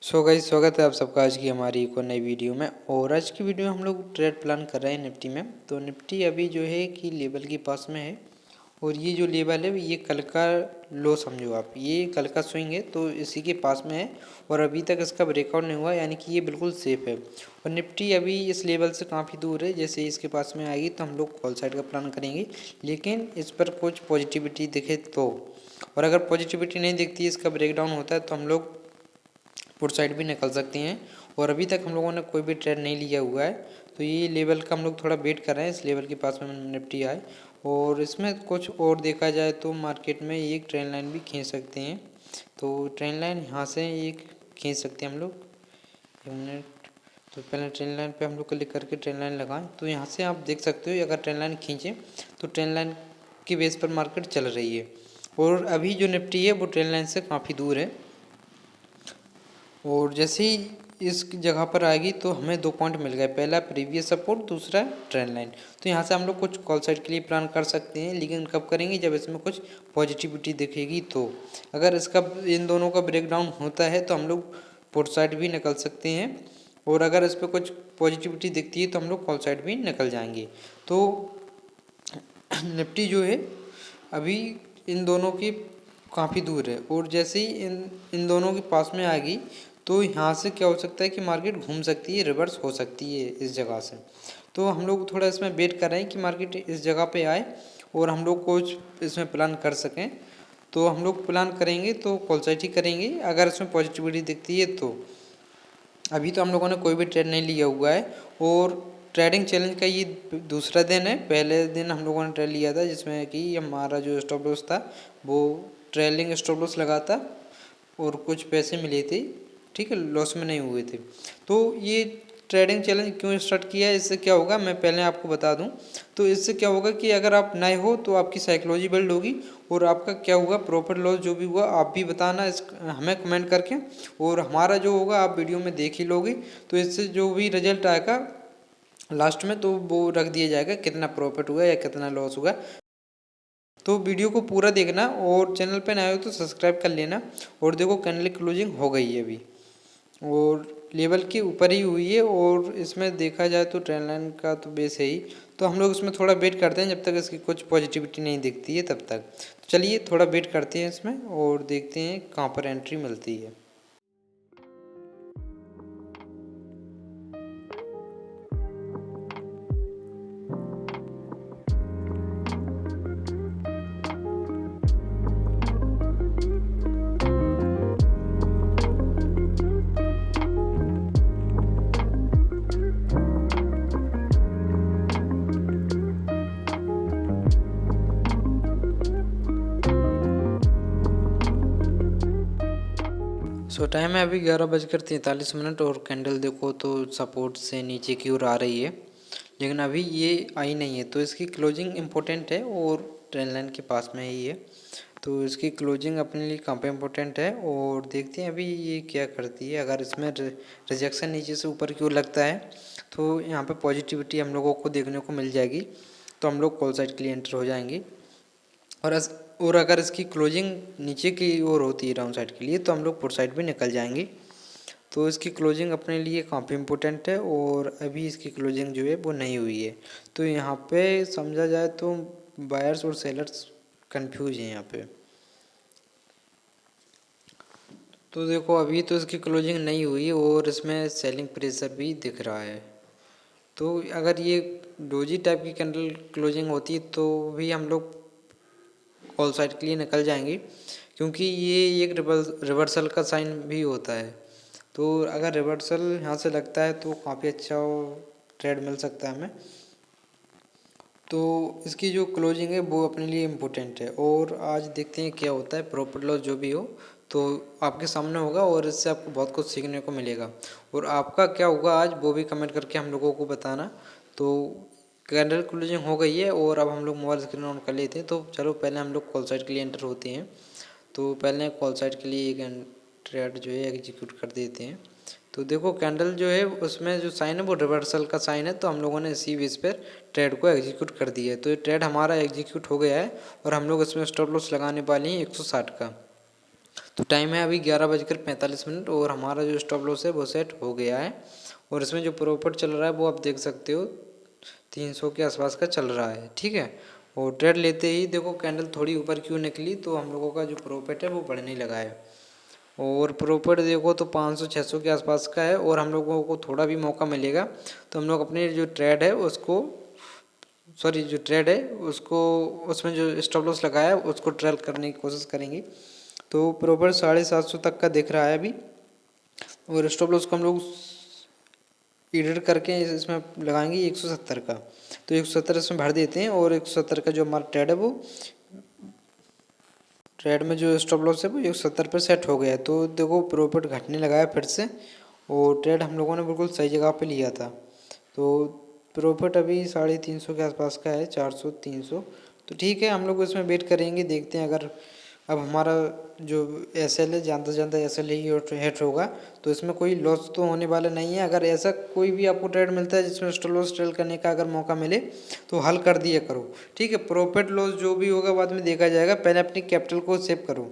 So guys, स्वागत है आप सबका आज की हमारी एक और नई वीडियो में। और आज की वीडियो में हम लोग ट्रेड प्लान कर रहे हैं निफ्टी में। तो निफ्टी अभी जो है कि लेवल के पास में है और ये जो लेवल है ये कल का लो समझो आप, ये कल का स्विंग है तो इसी के पास में है और अभी तक इसका ब्रेकआउट नहीं हुआ, यानी कि ये बिल्कुल सेफ है। और निफ्टी अभी इस लेवल से काफ़ी दूर है, जैसे इसके पास में आएगी तो हम लोग कॉल साइड का प्लान करेंगे, लेकिन इस पर कुछ पॉजिटिविटी दिखे तो। और अगर पॉजिटिविटी नहीं दिखती है, इसका ब्रेकडाउन होता है, तो हम लोग पुट साइड भी निकल सकती हैं। और अभी तक हम लोगों ने कोई भी ट्रेड नहीं लिया हुआ है, तो ये लेवल का हम लोग थोड़ा वेट कर रहे हैं, इस लेवल के पास में निफ्टी आए। और इसमें कुछ और देखा जाए तो मार्केट में एक ट्रेंड लाइन भी खींच सकते हैं। तो ट्रेंड लाइन यहाँ से एक खींच सकते हैं हम लोग। एक मिनट, तो पहले ट्रेंड लाइन पे हम लोग क्लिक करके ट्रेंड लाइन लगाएं, तो यहाँ से आप देख सकते हो अगर ट्रेंड लाइन खींचें तो ट्रेंड लाइन की बेस पर मार्केट चल रही है। और अभी जो निफ्टी है वो ट्रेंड लाइन से काफ़ी दूर है। और जैसे ही इस जगह पर आएगी तो हमें 2 पॉइंट मिल गए, पहला प्रीवियस सपोर्ट, दूसरा ट्रेंड लाइन। तो यहाँ से हम लोग कुछ कॉल साइड के लिए प्लान कर सकते हैं, लेकिन कब करेंगे, जब इसमें कुछ पॉजिटिविटी दिखेगी तो। अगर इसका इन दोनों का ब्रेकडाउन होता है तो हम लोग पुट साइड भी निकल सकते हैं, और अगर इस पर कुछ पॉजिटिविटी दिखती है तो हम लोग कॉल साइड भी निकल जाएंगे। तो निफ्टी जो है अभी इन दोनों की काफ़ी दूर है, और जैसे ही इन दोनों के पास में आ गई तो यहाँ से क्या हो सकता है कि मार्केट घूम सकती है, रिवर्स हो सकती है इस जगह से। तो हम लोग थोड़ा इसमें वेट कर रहे हैं कि मार्केट इस जगह पे आए और हम लोग कुछ इसमें प्लान कर सकें। तो हम लोग प्लान करेंगे तो कॉल साइड ही करेंगे, अगर इसमें पॉजिटिविटी दिखती है तो। अभी तो हम लोगों ने कोई भी ट्रेड नहीं लिया हुआ है, और ट्रेडिंग चैलेंज का ये दूसरा दिन है। पहले दिन हम लोगों ने ट्रेड लिया था जिसमें कि हमारा जो स्टॉप लॉस था वो ट्रेलिंग स्टॉप लॉस लगा था और कुछ पैसे मिले थे, ठीक है, लॉस में नहीं हुए थे। तो ये ट्रेडिंग चैलेंज क्यों स्टार्ट किया है, इससे क्या होगा मैं पहले आपको बता दूं। तो इससे क्या होगा कि अगर आप नए हो तो आपकी साइकोलॉजी बिल्ड होगी, और आपका क्या हुआ प्रॉफिट लॉस जो भी हुआ आप भी बताना इस हमें कमेंट करके, और हमारा जो होगा आप वीडियो में देख ही लोगे। तो इससे जो भी रिजल्ट आएगा लास्ट में तो वो रख दिया जाएगा कितना प्रॉफिट हुआ या कितना लॉस हुआ। तो वीडियो को पूरा देखना, और चैनल पे नए हो तो सब्सक्राइब कर लेना। और देखो कैंडल क्लोजिंग हो गई है अभी, और लेवल के ऊपर ही हुई है, और इसमें देखा जाए तो ट्रेंड लाइन का तो बेस है ही। तो हम लोग इसमें थोड़ा वेट करते हैं जब तक इसकी कुछ पॉजिटिविटी नहीं दिखती है तब तक। तो चलिए थोड़ा वेट करते हैं इसमें और देखते हैं कहाँ पर एंट्री मिलती है। सो टाइम है अभी 11:43 और कैंडल देखो तो सपोर्ट से नीचे की ओर आ रही है, लेकिन अभी ये आई नहीं है। तो इसकी क्लोजिंग इम्पोर्टेंट है और ट्रेंड लाइन के पास में ही है। तो इसकी क्लोजिंग अपने लिए काफ़ी इम्पोर्टेंट है, और देखते हैं अभी ये क्या करती है। अगर इसमें रिजेक्शन नीचे से ऊपर की ओर लगता है तो यहाँ पे पॉजिटिविटी हम लोगों को देखने को मिल जाएगी, तो हम लोग कॉल साइड के लिए एंटर हो जाएंगे। और अगर इसकी क्लोजिंग नीचे की ओर होती है डाउन साइड के लिए तो हम लोग पुट साइड भी निकल जाएंगे। तो इसकी क्लोजिंग अपने लिए काफ़ी इम्पोर्टेंट है, और अभी इसकी क्लोजिंग जो है वो नहीं हुई है। तो यहाँ पे समझा जाए तो बायर्स और सेलर्स कंफ्यूज हैं यहाँ पे। तो देखो अभी तो इसकी क्लोजिंग नहीं हुई और इसमें सेलिंग प्रेशर भी दिख रहा है। तो अगर ये डोजी टाइप की कैंडल क्लोजिंग होती है तो भी हम लोग कॉल साइड के लिए निकल जाएंगे, क्योंकि ये एक रिवर्सल का साइन भी होता है। तो अगर रिवर्सल यहाँ से लगता है तो काफ़ी अच्छा ट्रेड मिल सकता है हमें। तो इसकी जो क्लोजिंग है वो अपने लिए इम्पोर्टेंट है, और आज देखते हैं क्या होता है। प्रॉफिट लॉस जो भी हो तो आपके सामने होगा, और इससे आपको बहुत कुछ सीखने को मिलेगा। और आपका क्या होगा आज वो भी कमेंट करके हम लोगों को बताना। तो कैंडल क्लोजिंग हो गई है और अब हम लोग मोबाइल स्क्रीन ऑन कर लेते हैं। तो चलो पहले हम लोग कॉल साइड के लिए एंटर होते हैं। तो पहले कॉल साइड के लिए एक ट्रेड जो है एग्जीक्यूट कर देते हैं। तो देखो कैंडल जो है उसमें जो साइन है वो रिवर्सल का साइन है, तो हम लोगों ने इसी बेस पर ट्रेड को एग्जीक्यूट कर दिया है। तो ये ट्रेड हमारा एग्जीक्यूट हो गया है, और हम लोग इसमें स्टॉप लॉस लगाने वाले हैं 160 का। तो टाइम है अभी 11:45 और हमारा जो स्टॉप लॉस है वो सेट हो गया है। और इसमें जो प्रॉफिट चल रहा है वो आप देख सकते हो 300 के आसपास का चल रहा है, ठीक है। और ट्रेड लेते ही देखो कैंडल थोड़ी ऊपर क्यों निकली, तो हम लोगों का जो प्रॉफिट है वो बढ़ने लगा है। और प्रॉफिट देखो तो 500-600 के आसपास का है। और हम लोगों को थोड़ा भी मौका मिलेगा तो हम लोग अपने जो ट्रेड है उसको उसमें जो स्टॉप लॉस लगाया है उसको ट्रेल करने की कोशिश करेंगे। तो प्रॉफिट 750 तक का दिख रहा है अभी। और स्टॉप लॉस को हम लोग एडिट करके इसमें लगाएंगे 170 का। तो 170 इसमें भर देते हैं और 170 का जो हमारा ट्रेड है वो ट्रेड में जो स्टॉप लॉस है वो 170 पर सेट हो गया है। तो देखो प्रॉफिट घटने लगा है फिर से। और ट्रेड हम लोगों ने बिल्कुल सही जगह पे लिया था। तो प्रॉफिट अभी 350 के आसपास का है, 400-300। तो ठीक है, हम लोग इसमें वेट करेंगे, देखते हैं। अगर अब हमारा जो एसएल है ज़्यादा से ज़्यादा एसएल ही हिट होगा तो इसमें कोई लॉस तो होने वाला नहीं है। अगर ऐसा कोई भी आपको ट्रेड मिलता है जिसमें स्टॉप लॉस ट्रेल करने का अगर मौका मिले तो हल कर दिया करो, ठीक है। प्रॉफिट लॉस जो भी होगा बाद में देखा जाएगा, पहले अपनी कैपिटल को सेव करो।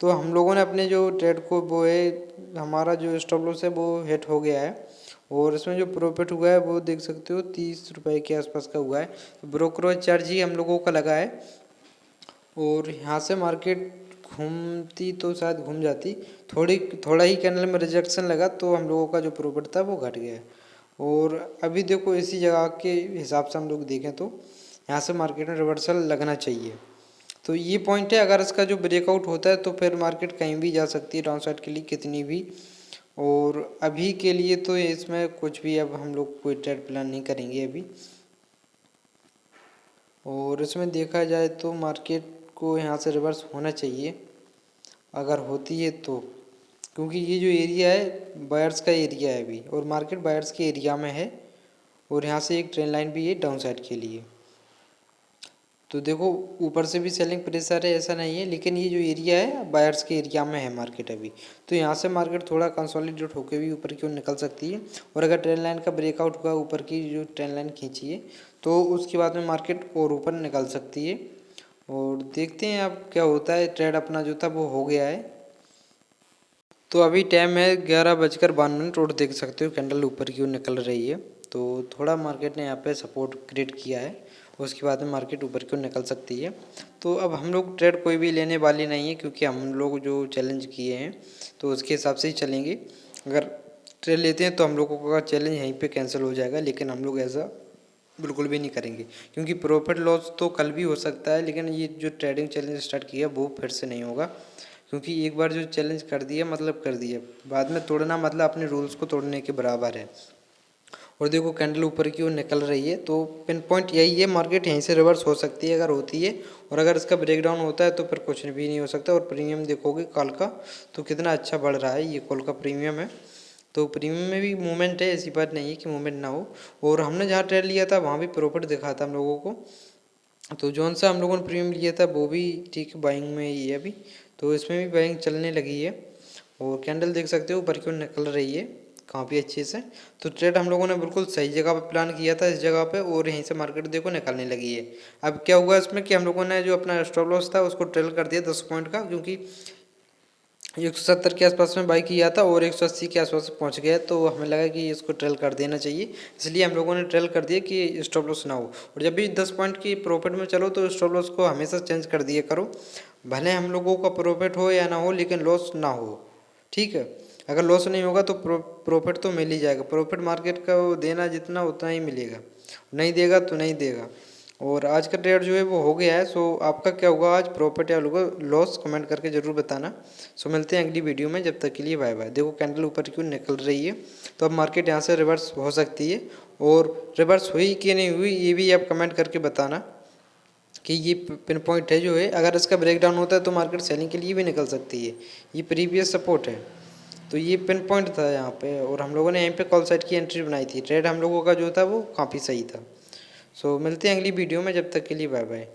तो हम लोगों ने अपने जो ट्रेड को वो है, हमारा जो स्टॉप लॉस है वो हिट हो गया है। और इसमें जो प्रॉफिट हुआ है वो देख सकते हो 30 रुपये के आसपास का हुआ है। तो ब्रोकरेज चार्ज ही हम लोगों का लगा है। और यहाँ से मार्केट घूमती तो शायद घूम जाती, थोड़ा ही कैंडल में रिजेक्शन लगा तो हम लोगों का जो प्रॉफिट था वो घट गया। और अभी देखो इसी जगह के हिसाब से हम लोग देखें तो यहाँ से मार्केट में रिवर्सल लगना चाहिए। तो ये पॉइंट है, अगर इसका जो ब्रेकआउट होता है तो फिर मार्केट कहीं भी जा सकती है डाउन साइड के लिए कितनी भी। और अभी के लिए तो इसमें कुछ भी अब हम लोग कोई ट्रेड प्लान नहीं करेंगे अभी। और इसमें देखा जाए तो मार्केट को यहाँ से रिवर्स होना चाहिए अगर होती है तो, क्योंकि ये जो एरिया है बायर्स का एरिया है अभी और मार्केट बायर्स के एरिया में है। और यहाँ से एक ट्रेंड लाइन भी है डाउन साइड के लिए। तो देखो ऊपर से भी सेलिंग प्रेशर है, ऐसा नहीं है, लेकिन ये जो एरिया है बायर्स के एरिया में है मार्केट अभी। तो यहाँ से मार्केट थोड़ा कंसोलिडेट होकर भी ऊपर की ओर निकल सकती है। और अगर ट्रेंड लाइन का ब्रेकआउट हुआ, ऊपर की जो ट्रेंड लाइन खींची है, तो उसके बाद में मार्केट और ऊपर निकल सकती है। और देखते हैं अब क्या होता है। ट्रेड अपना जो था वो हो गया है। तो अभी टाइम है 11:52 और देख सकते हो कैंडल ऊपर की ओर निकल रही है। तो थोड़ा मार्केट ने यहाँ पे सपोर्ट क्रिएट किया है, उसके बाद में मार्केट ऊपर की ओर निकल सकती है। तो अब हम लोग ट्रेड कोई भी लेने वाली नहीं है, क्योंकि हम लोग जो चैलेंज किए हैं तो उसके हिसाब से ही चलेंगे। अगर ट्रेड लेते हैं तो हम लोगों का चैलेंज यहीं पे कैंसिल हो जाएगा, लेकिन हम लोग ऐसा बिल्कुल भी नहीं करेंगे, क्योंकि प्रॉफिट लॉस तो कल भी हो सकता है, लेकिन ये जो ट्रेडिंग चैलेंज स्टार्ट किया वो फिर से नहीं होगा। क्योंकि एक बार जो चैलेंज कर दिया मतलब कर दिया, बाद में तोड़ना मतलब अपने रूल्स को तोड़ने के बराबर है। और देखो कैंडल ऊपर की ओर निकल रही है, तो पिन पॉइंट यही है, मार्केट यहीं से रिवर्स हो सकती है अगर होती है। और अगर इसका ब्रेकडाउन होता है तो फिर कुछ भी नहीं हो सकता। और प्रीमियम देखोगे कॉल का तो कितना अच्छा बढ़ रहा है, ये कॉल का प्रीमियम है। तो प्रीमियम में भी मूवमेंट है, ऐसी बात नहीं है कि मूवमेंट ना हो। और हमने जहाँ ट्रेड लिया था वहाँ भी प्रॉफिट दिखा था हम लोगों को। तो जौन सा हम लोगों ने प्रीमियम लिया था वो भी ठीक बाइंग में ही है अभी। तो इसमें भी बाइंग चलने लगी है। और कैंडल देख सकते हो ऊपर की ओर निकल रही है काफ़ी अच्छे से। तो ट्रेड हम लोगों ने बिल्कुल सही जगह पे प्लान किया था, इस जगह पे, और यहीं से मार्केट देखो निकलने लगी है। अब क्या हुआ इसमें कि हम लोगों ने जो अपना स्टॉप लॉस था उसको ट्रेल कर दिया 10 पॉइंट का, क्योंकि 170 के आसपास में बाई किया था और 180 के आसपास पहुंच गया। तो हमें लगा कि इसको ट्रेल कर देना चाहिए, इसलिए हम लोगों ने ट्रेल कर दिया कि स्टॉप लॉस ना हो। और जब भी 10 पॉइंट की प्रॉफिट में चलो तो स्टॉप लॉस को हमेशा चेंज कर दिया करो, भले हम लोगों का प्रॉफिट हो या ना हो, लेकिन लॉस ना हो, ठीक है। अगर लॉस नहीं होगा तो प्रॉफिट तो मिल ही जाएगा। प्रॉफिट मार्केट का देना जितना उतना ही मिलेगा, नहीं देगा तो नहीं देगा। और आज का ट्रेड जो है वो हो गया है। सो आपका क्या होगा आज, प्रॉफिट या लॉस, कमेंट करके ज़रूर बताना। सो मिलते हैं अगली वीडियो में, जब तक के लिए बाय बाय। देखो कैंडल ऊपर क्यों निकल रही है, तो अब मार्केट यहाँ से रिवर्स हो सकती है। और रिवर्स हुई कि नहीं हुई ये भी आप कमेंट करके बताना कि ये पिन पॉइंट है जो है, अगर इसका ब्रेकडाउन होता है तो मार्केट सेलिंग के लिए भी निकल सकती है। ये प्रीवियस सपोर्ट है, तो ये पिन पॉइंट था यहाँ पे। और हम लोगों ने यहीं पे कॉल साइड की एंट्री बनाई थी। ट्रेड हम लोगों का जो था वो काफ़ी सही था। सो मिलते हैं अगली वीडियो में, जब तक के लिए बाय बाय।